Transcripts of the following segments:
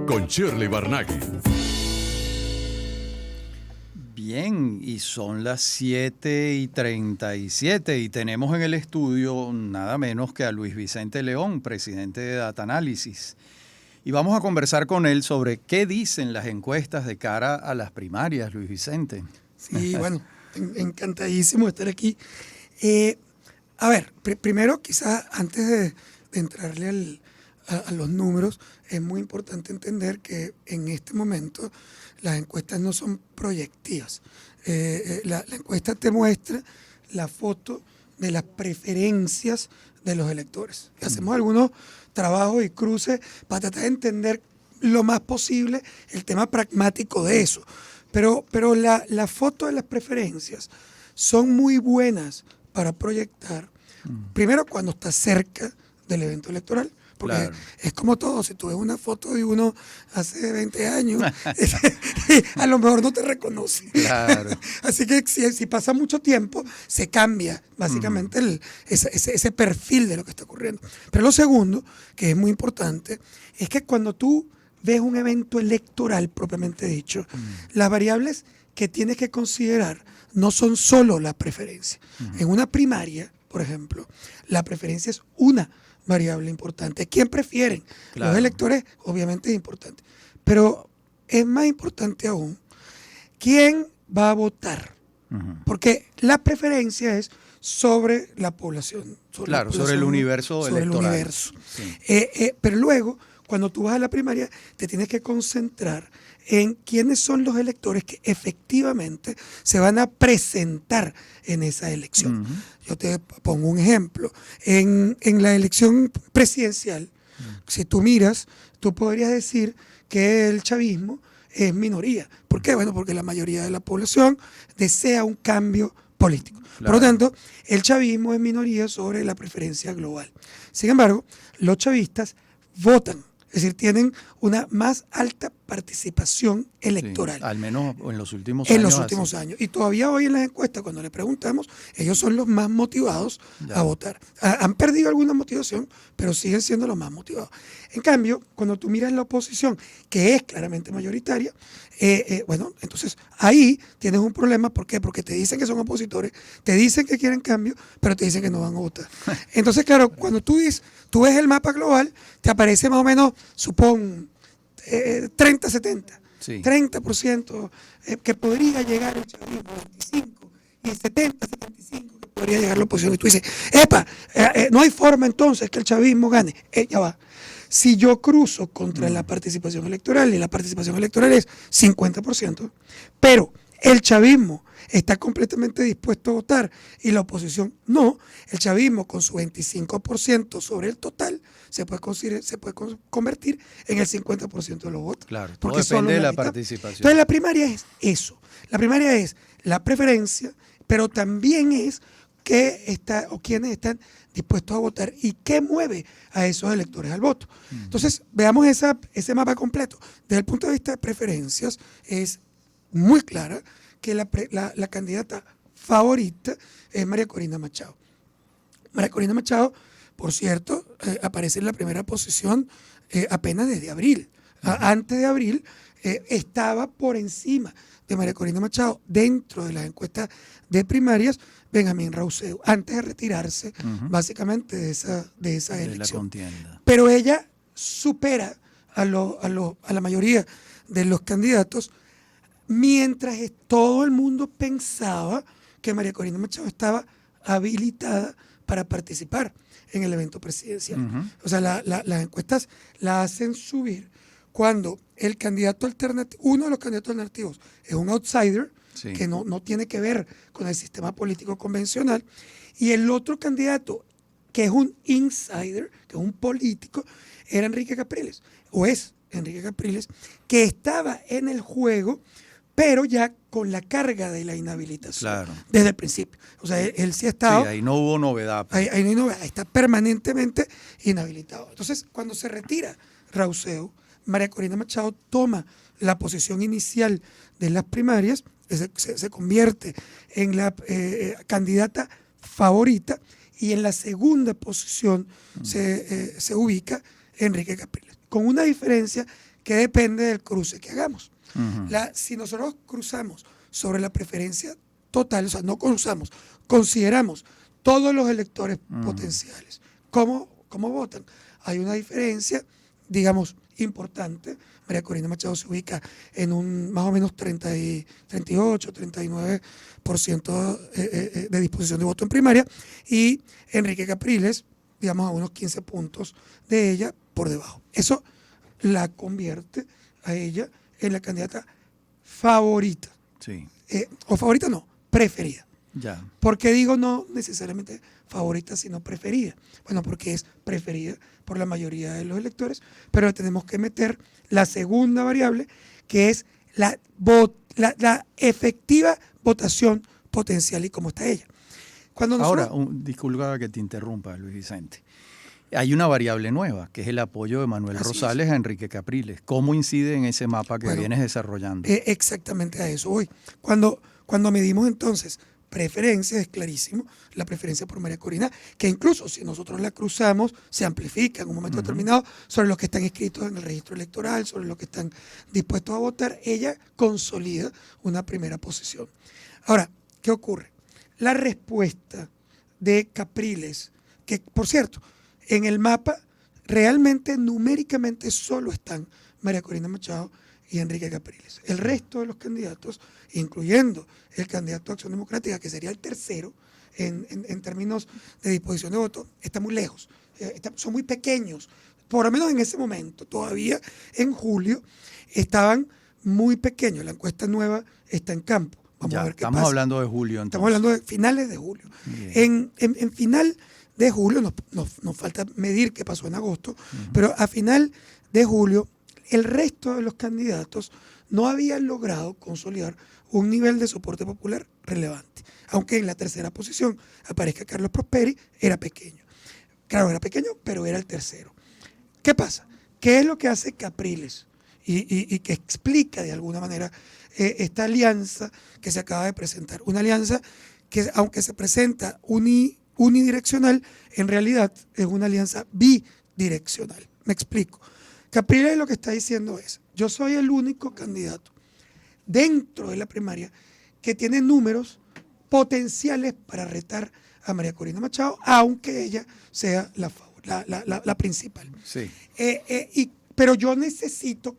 con Shirley Barnaghi. Bien, y son las 7:37 y tenemos en el estudio nada menos que a Luis Vicente León, presidente de Data Analysis. Y vamos a conversar con él sobre qué dicen las encuestas de cara a las primarias, Luis Vicente. Sí, bueno, encantadísimo de estar aquí. A ver, primero quizás antes de entrarle a los números, es muy importante entender que en este momento las encuestas no son proyectivas. La encuesta te muestra la foto de las preferencias de los electores. Hacemos algunos trabajos y cruces para tratar de entender lo más posible el tema pragmático de eso. Pero la foto de las preferencias son muy buenas para proyectar, primero cuando estás cerca del evento electoral, porque claro, es como todo, si tú ves una foto de uno hace 20 años, a lo mejor no te reconoce. Claro. Así que si pasa mucho tiempo, se cambia básicamente ese perfil de lo que está ocurriendo. Pero lo segundo, que es muy importante, es que cuando tú ves un evento electoral propiamente dicho, las variables que tienes que considerar no son solo la preferencia. En una primaria, por ejemplo, la preferencia es una variable importante. ¿Quién prefieren? Claro. Los electores, obviamente es importante. Pero es más importante aún, ¿quién va a votar? Porque la preferencia es sobre la población. Sobre el universo electoral. Sobre el universo. Sí. Pero luego, cuando tú vas a la primaria, te tienes que concentrar en quiénes son los electores que efectivamente se van a presentar en esa elección. Yo te pongo un ejemplo. En la elección presidencial, si tú miras, tú podrías decir que el chavismo es minoría. ¿Por qué? Bueno, porque la mayoría de la población desea un cambio político. Claro. Por lo tanto, el chavismo es minoría sobre la preferencia global. Sin embargo, los chavistas votan. Es decir, tienen una más alta participación electoral. Sí, al menos en los últimos años. En los últimos años. Y todavía hoy en las encuestas, cuando le preguntamos, ellos son los más motivados a votar. Han perdido alguna motivación, pero siguen siendo los más motivados. En cambio, cuando tú miras la oposición, que es claramente mayoritaria, bueno, entonces ahí tienes un problema. ¿Por qué? Porque te dicen que son opositores, te dicen que quieren cambio, pero te dicen que no van a votar. Entonces, claro, cuando tú ves el mapa global, te aparece más o menos, supón, 30-70, sí. 30% que podría llegar el chavismo, 25, y 70-75 que podría llegar la oposición. Y tú dices, no hay forma entonces que el chavismo gane. Ya va. Si yo cruzo contra la participación electoral, y la participación electoral es 50%, pero el chavismo está completamente dispuesto a votar y la oposición no, el chavismo con su 25% sobre el total se puede convertir en el 50% de los votos. Claro, porque depende de la participación. Entonces la primaria es eso. La primaria es la preferencia, pero también es quiénes están dispuestos a votar y qué mueve a esos electores al voto. Entonces, veamos ese mapa completo. Desde el punto de vista de preferencias, es muy clara que la candidata favorita es María Corina Machado. María Corina Machado, por cierto, aparece en la primera posición apenas desde abril. Antes de abril estaba por encima de María Corina Machado dentro de las encuestas de primarias Benjamín Rauseu, antes de retirarse básicamente de esa elección. La contienda. Pero ella supera a la mayoría de los candidatos, mientras todo el mundo pensaba que María Corina Machado estaba habilitada para participar en el evento presidencial. O sea, las encuestas la hacen subir cuando el candidato alternativo, uno de los candidatos alternativos es un outsider, sí, que no tiene que ver con el sistema político convencional, y el otro candidato, que es un insider, que es un político, era Enrique Capriles, o es Enrique Capriles, que estaba en el juego, pero ya con la carga de la inhabilitación, claro, desde el principio. O sea, él sí ha estado... Sí, ahí no hubo novedad. Ahí no hay novedad, está permanentemente inhabilitado. Entonces, cuando se retira Rauseu, María Corina Machado toma la posición inicial de las primarias, se convierte en la candidata favorita, y en la segunda posición se ubica Enrique Capriles, con una diferencia que depende del cruce que hagamos. Ujú. Si nosotros cruzamos sobre la preferencia total, o sea, no cruzamos, consideramos todos los electores potenciales, ¿cómo votan? Hay una diferencia, digamos, importante. María Corina Machado se ubica en un más o menos 38, 39% de disposición de voto en primaria, y Enrique Capriles, digamos, a unos 15 puntos de ella por debajo. Eso la convierte a ella en la candidata favorita. Sí, O favorita no, preferida. ya. ¿Por qué digo no necesariamente favorita, sino preferida? Bueno, porque es preferida por la mayoría de los electores, pero tenemos que meter la segunda variable, que es la efectiva votación potencial y cómo está ella. Cuando nosotros, Ahora, disculpa que te interrumpa, Luis Vicente. Hay una variable nueva, que es el apoyo de Manuel Así Rosales a Enrique Capriles. ¿Cómo incide en ese mapa que Bueno, vienes desarrollando? exactamente a eso voy. Cuando medimos entonces preferencias, es clarísimo la preferencia por María Corina, que incluso si nosotros la cruzamos, se amplifica en un momento determinado sobre los que están inscritos en el registro electoral, sobre los que están dispuestos a votar. Ella consolida una primera posición. Ahora, ¿qué ocurre? La respuesta de Capriles, que por cierto, en el mapa realmente numéricamente solo están María Corina Machado y Enrique Capriles. El resto de los candidatos, incluyendo el candidato de Acción Democrática, que sería el tercero en términos de disposición de voto, está muy lejos, son muy pequeños. Por lo menos en ese momento, todavía en julio, estaban muy pequeños. La encuesta nueva está en campo. Vamos a ver qué estamos pasa. hablando de julio, entonces. Estamos hablando de finales de julio. En final de julio, nos falta medir qué pasó en agosto, pero a final de julio, el resto de los candidatos no habían logrado consolidar un nivel de soporte popular relevante. Aunque en la tercera posición aparezca Carlos Prosperi, era pequeño. Claro, era pequeño, pero era el tercero. ¿Qué pasa? ¿Qué es lo que hace Capriles? Y que explica de alguna manera esta alianza que se acaba de presentar. Una alianza que, aunque se presenta unidireccional, en realidad es una alianza bidireccional. Me explico. Capriles lo que está diciendo es: yo soy el único candidato dentro de la primaria que tiene números potenciales para retar a María Corina Machado, aunque ella sea la principal. Sí. Pero yo necesito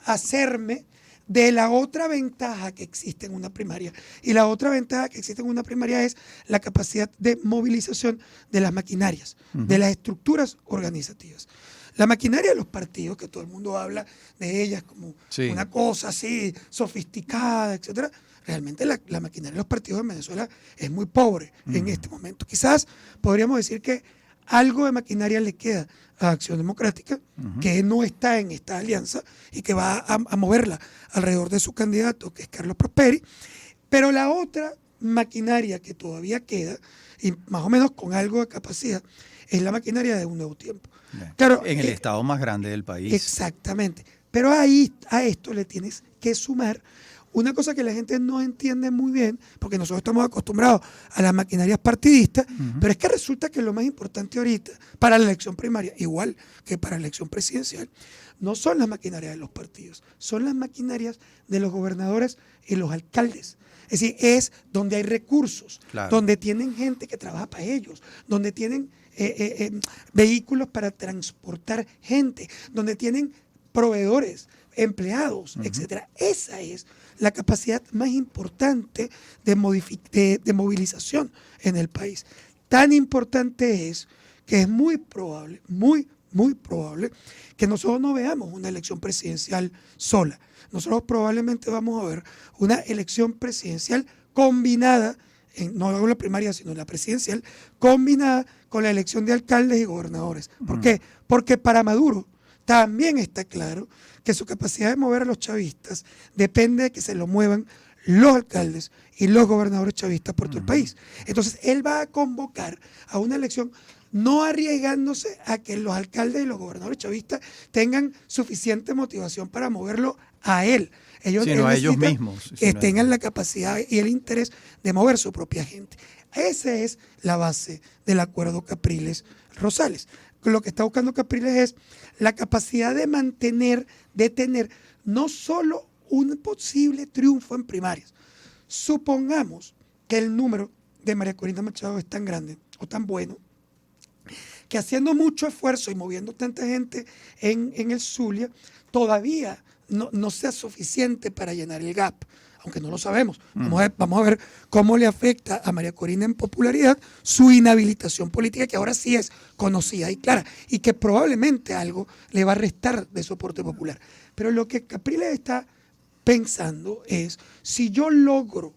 hacerme de la otra ventaja que existe en una primaria. Y la otra ventaja que existe en una primaria es la capacidad de movilización de las maquinarias, de las estructuras organizativas. La maquinaria de los partidos, que todo el mundo habla de ellas como una cosa así sofisticada, etcétera, realmente la maquinaria de los partidos en Venezuela es muy pobre en este momento. Quizás podríamos decir que algo de maquinaria le queda a Acción Democrática, que no está en esta alianza y que va a moverla alrededor de su candidato, que es Carlos Prosperi, pero la otra maquinaria que todavía queda, y más o menos con algo de capacidad, es la maquinaria de Un Nuevo Tiempo. Claro, en el estado más grande del país. Exactamente. Pero ahí a esto le tienes que sumar una cosa que la gente no entiende muy bien, porque nosotros estamos acostumbrados a las maquinarias partidistas, pero es que resulta que lo más importante ahorita para la elección primaria, igual que para la elección presidencial, no son las maquinarias de los partidos, son las maquinarias de los gobernadores y los alcaldes. Es decir, es donde hay recursos, donde tienen gente que trabaja para ellos, donde tienen vehículos para transportar gente, donde tienen proveedores, empleados, etcétera. Esa es la capacidad más importante de movilización en el país. Tan importante es que es muy probable, muy probable, que nosotros no veamos una elección presidencial sola. Nosotros probablemente vamos a ver una elección presidencial combinada, no en la primaria, sino en la presidencial, combinada con la elección de alcaldes y gobernadores. ¿Por qué? Porque para Maduro también está claro que su capacidad de mover a los chavistas depende de que se lo muevan los alcaldes y los gobernadores chavistas por todo el país. Entonces, él va a convocar a una elección no arriesgándose a que los alcaldes y los gobernadores chavistas tengan suficiente motivación para moverlo a él. Sino a ellos mismos. Que tengan la capacidad y el interés de mover su propia gente. Esa es la base del acuerdo Capriles-Rosales. lo que está buscando Capriles es la capacidad de mantener, de tener no solo un posible triunfo en primarias. Supongamos que el número de María Corina Machado es tan grande o tan bueno que haciendo mucho esfuerzo y moviendo tanta gente en el Zulia, todavía no sea suficiente para llenar el gap, aunque no lo sabemos. Vamos a ver cómo le afecta a María Corina en popularidad su inhabilitación política, que ahora sí es conocida y clara, y que probablemente algo le va a restar de soporte popular. Pero lo que Capriles está pensando es, si yo logro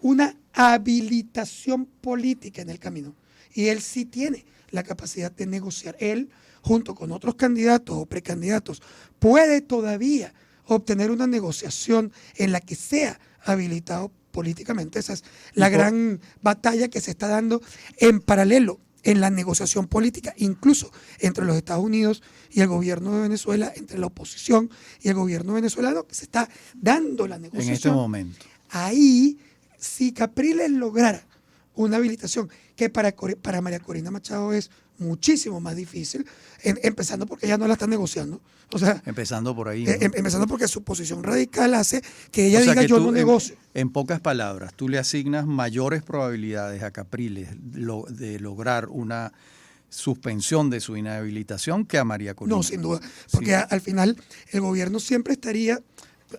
una habilitación política en el camino, y él sí tiene la capacidad de negociar, él junto con otros candidatos o precandidatos puede todavía obtener una negociación en la que sea habilitado políticamente. Esa es la gran batalla que se está dando en paralelo en la negociación política, incluso entre los Estados Unidos y el gobierno de Venezuela, entre la oposición y el gobierno venezolano, que se está dando la negociación. En este momento. Ahí, si Capriles lograra una habilitación, que para María Corina Machado es muchísimo más difícil, empezando porque ella no la está negociando. O sea, empezando por ahí, ¿no? Empezando porque su posición radical hace que ella diga que yo no negocio. En pocas palabras, tú le asignas mayores probabilidades a Capriles de lograr una suspensión de su inhabilitación que a María Corina. No, sin duda, porque al final el gobierno siempre estaría...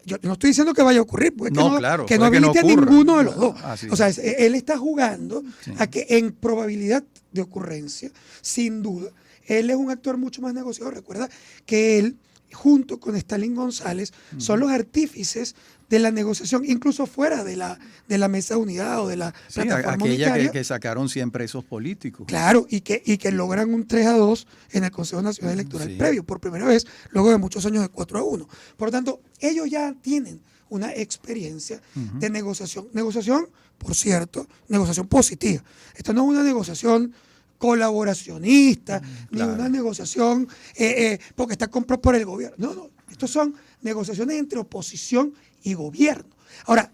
Yo no estoy diciendo que vaya a ocurrir, porque claro, que no habilite a ninguno de los dos. O sea, es. Él está jugando a que en probabilidad de ocurrencia, sin duda, él es un actor mucho más negociador. Recuerda que él, junto con Stalin González, son los artífices de la negociación, incluso fuera de la mesa de unidad o de la plataforma unitaria. Que sacaron 100 presos políticos. Claro, y que logran un 3-2 en el Consejo Nacional Electoral previo, por primera vez, luego de muchos años de 4-1. Por lo tanto, ellos ya tienen una experiencia de negociación. Negociación, por cierto, negociación positiva. Esto no es una negociación colaboracionista, ni una negociación porque está comprado por el gobierno. No, estos son negociaciones entre oposición y gobierno. Ahora,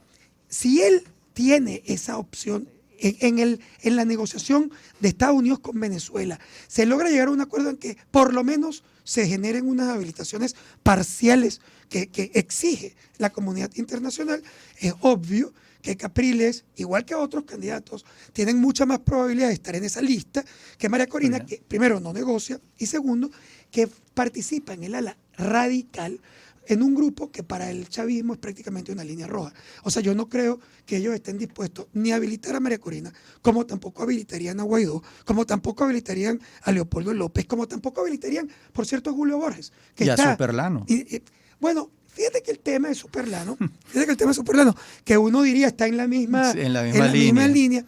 si él tiene esa opción en la negociación de Estados Unidos con Venezuela, se logra llegar a un acuerdo en que por lo menos se generen unas habilitaciones parciales que exige la comunidad internacional, es obvio que Capriles, igual que otros candidatos, tienen mucha más probabilidad de estar en esa lista que María Corina, que primero no negocia y segundo, que participa en el ala radical en un grupo que para el chavismo es prácticamente una línea roja. O sea, yo no creo que ellos estén dispuestos ni a habilitar a María Corina, como tampoco habilitarían a Guaidó, como tampoco habilitarían a Leopoldo López, como tampoco habilitarían, por cierto, a Julio Borges. Que y está, a Superlano. Bueno, fíjate que el tema de Superlano, que uno diría está en la misma línea,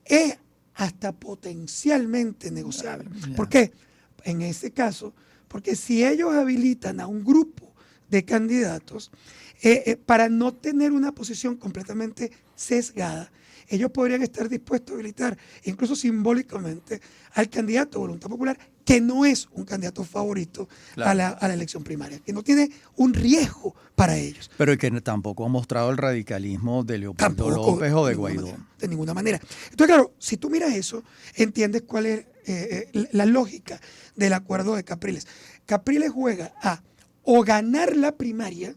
es hasta potencialmente negociable. ¿Por qué? En ese caso, porque si ellos habilitan a un grupo de candidatos, para no tener una posición completamente sesgada, ellos podrían estar dispuestos a habilitar, incluso simbólicamente, al candidato de Voluntad Popular, que no es un candidato favorito a la elección primaria, que no tiene un riesgo para ellos. Pero que tampoco ha mostrado el radicalismo de Leopoldo López o de Guaidó. De ninguna manera. Entonces, claro, si tú miras eso, entiendes cuál es la lógica del acuerdo de Capriles. Capriles juega a o ganar la primaria.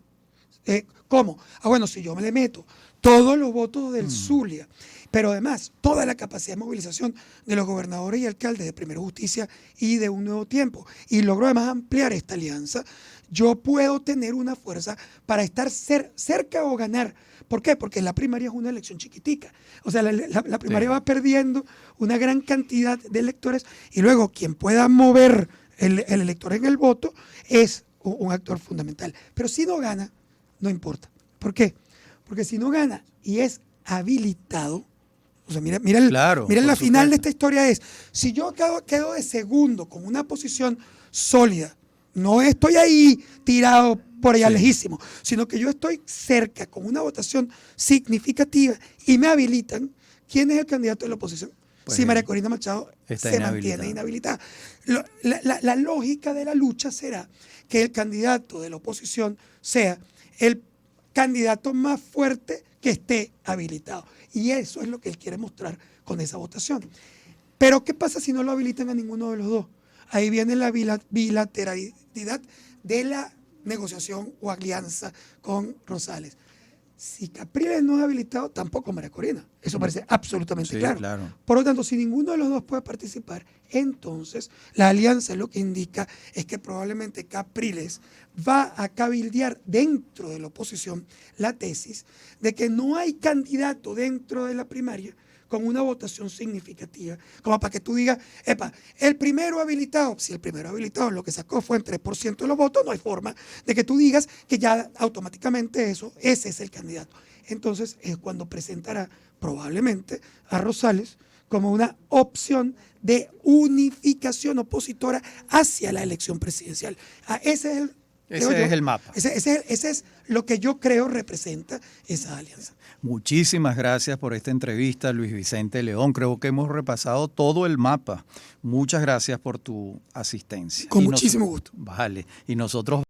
¿Cómo? Bueno, si yo me le meto todos los votos del Zulia, pero además toda la capacidad de movilización de los gobernadores y alcaldes de Primero Justicia y de Un Nuevo Tiempo, y logro además ampliar esta alianza, yo puedo tener una fuerza para estar cerca o ganar. ¿Por qué? Porque la primaria es una elección chiquitica. O sea, la primaria va perdiendo una gran cantidad de electores y luego quien pueda mover el elector en el voto es un actor fundamental. Pero si no gana, no importa. ¿Por qué? Porque si no gana y es habilitado, o sea, mira la final de esta historia es, si yo quedo de segundo con una posición sólida, no estoy ahí tirado por allá lejísimo, sino que yo estoy cerca con una votación significativa y me habilitan, ¿quién es el candidato de la oposición? Pues si María Corina Machado se mantiene inhabilitada. La lógica de la lucha será que el candidato de la oposición sea el candidato más fuerte que esté habilitado. Y eso es lo que él quiere mostrar con esa votación. Pero ¿qué pasa si no lo habilitan a ninguno de los dos? ahí viene la bilateralidad de la negociación o alianza con Rosales. Si Capriles no es habilitado, tampoco María Corina. Eso parece absolutamente Sí, claro. claro. Por lo tanto, si ninguno de los dos puede participar, entonces la alianza lo que indica es que probablemente Capriles va a cabildear dentro de la oposición la tesis de que no hay candidato dentro de la primaria con una votación significativa, como para que tú digas, epa, el primero habilitado, si el primero habilitado lo que sacó fue en 3% de los votos, no hay forma de que tú digas que ya automáticamente ese es el candidato. Entonces es cuando presentará probablemente a Rosales como una opción de unificación opositora hacia la elección presidencial. Ese es el mapa. Ese es lo que yo creo representa esa alianza. Muchísimas gracias por esta entrevista, Luis Vicente León. Creo que hemos repasado todo el mapa. Muchas gracias por tu asistencia. Con muchísimo gusto. Vale. Y nosotros